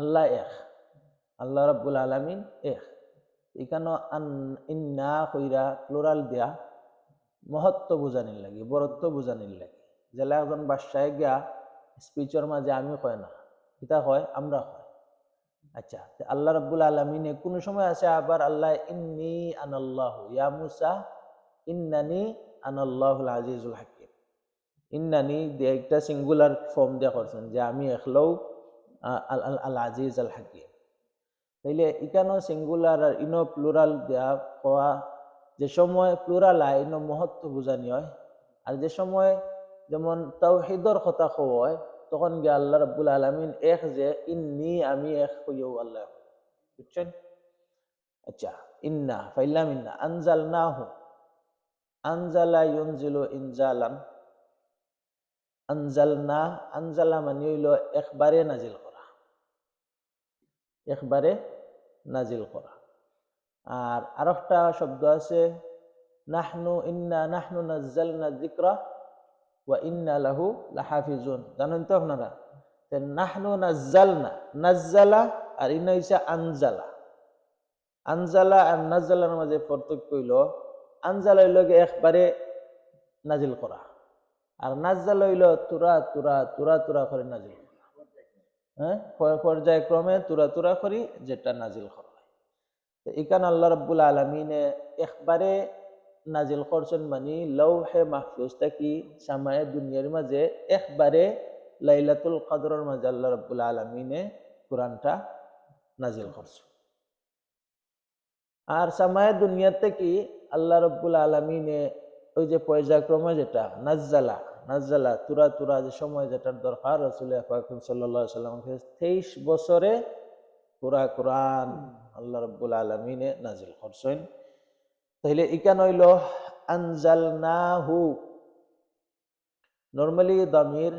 আল্লাহ এক, আল্লাহ রাব্বুল আলামিন এক। এখানে ইন্না কইরা প্লুরাল দিয়া মহত্ব বুঝানির লাগি, বরত্ব বুঝানির লাগি। যেলা একজন বাদশাহে গিয়া স্পিচের মাঝে আমি কয় না, এটা কয় আমরা কয়। আচ্ছা, আল্লাহ রাব্বুল আলামিনে কোন সময় আছে আবার আল্লাহ ইন্নী আনাল্লাহু ইয়া মুসা ইন্নানি আনাল্লাহুল আজিজুল হাকিম। ইন্নানি দিয়ে একটা সিঙ্গুলার ফর্ম দিয়া করছেন যে আমি একলৌ আল আজিজ আল হাকিম। তাইলে এখানেও সিঙ্গুলার আর ইনো প্লুরাল দেয়া হওয়া, যে সময় প্লুরাল আয় ইনো মহত্ব বুঝানি হয়, আর যে সময় যেমন তাওহীদর কথা হয় তখন গিয়ে আল্লাহ রাব্বুল আলামিন এক, যে ইন্নী আমি এক হইও আল্লাহ, বুঝছেন? আচ্ছা, ইন্না ফাইলাম ইন্না আনজালনাহু, আনজালা ইউনজিলু ইনজালান, আনজালনা, আনজালা মানে হইল একবারে নাজিল করা, একবারে নাজিল করা। আর আরেকটা শব্দ আছে নাহনু, ইন্না নাহনু নাজ্জালনা যিকরা ওয়া ইন্না লাহু লাহাফিজুন। জানেন তো আপনারা, নাহনু নাজ্জালনা, নাজ্জালা আর ইন্না হইছে আনজালা। আনজালা আর নাজ্জালার মাঝে পার্থক্য হইল, আনজালা হইল একবারে নাজিল করা, আর নাজ্জালা হইল তুরা তুরা তুরা তুরা করে নাজিল করা। হ্যাঁ, পর্যায়ক্রমে তুরা তুরা করি যেটা নাজিল করা হয়। তো এখানে আল্লাহ রাব্বুল আলামিনে একবারে নাজিল করছেন, মানে লৌহে মাহফুজ থাকি সামায়ে দুনিয়ার মাঝে একবারে লাইলাতুল কদরের মাঝে আল্লাহ রাব্বুল আলামিনে কোরআনটা নাজিল করছে। আর সামায়ে দুনিয়া থেকে আল্লাহ রাব্বুল আলামিনে ওই যে পর্যায়ক্রমে যেটা নাজ্জালা, নাজ্জালা তুরা তুরা যে সময় যেটার দরকার, রাসূল পাক সাল্লাল্লাহু আলাইহি ওয়াসাল্লামকে 23 বছরে পুরা কোরআন আল্লাহ রাব্বুল আলামিনে নাজিল করছেন। তাহলে এখানে হইল আনজালনাহু, নরমালি দমির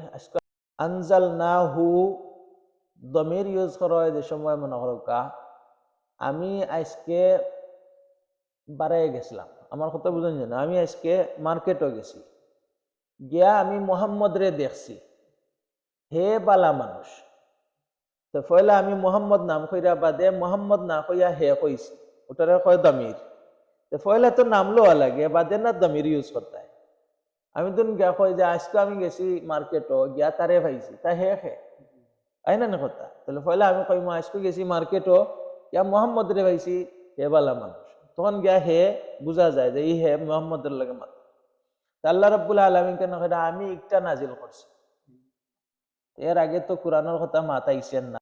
আনজালনাহু দমির ইউজ করা হয় যে সময় মনে করো আমি আজকে বাড়াই গেছিলাম, আমার কথা বুঝেন না, আমি আজকে মার্কেটও গেছি, গিয়া আমি মোহাম্মদ রে দেখছি, হে বালা মানুষ। তো পয়লা আমি মোহাম্মদ নাম কইরা বাদে মোহাম্মদ না কইয়া হে কইছি, ওটারে কয় দমির। তো পয়লা তো নাম লওয়া লাগে, বাদে না দমির ইউজ করতে হয়। আমি তো গিয়া কই যে আজকে আমি গেছি মার্কেটও, গিয়া তারে ভাইছি, তা হে হে আই না কথা। তাহলে পয়লা আমি কই আজকে গেছি মার্কেটও, ইয়া মোহাম্মদ রে ভাইছি, হে বালা মানুষ। তখন গিয়া হে বুঝা যায় যে এই হে মোহাম্মদের লাগে মাত্র। আল্লাহ রাব্বুল আলামিন কেন আমি একটা নাজিল করছি, এর আগে তো কোরআনের কথা মাথাইছেন না।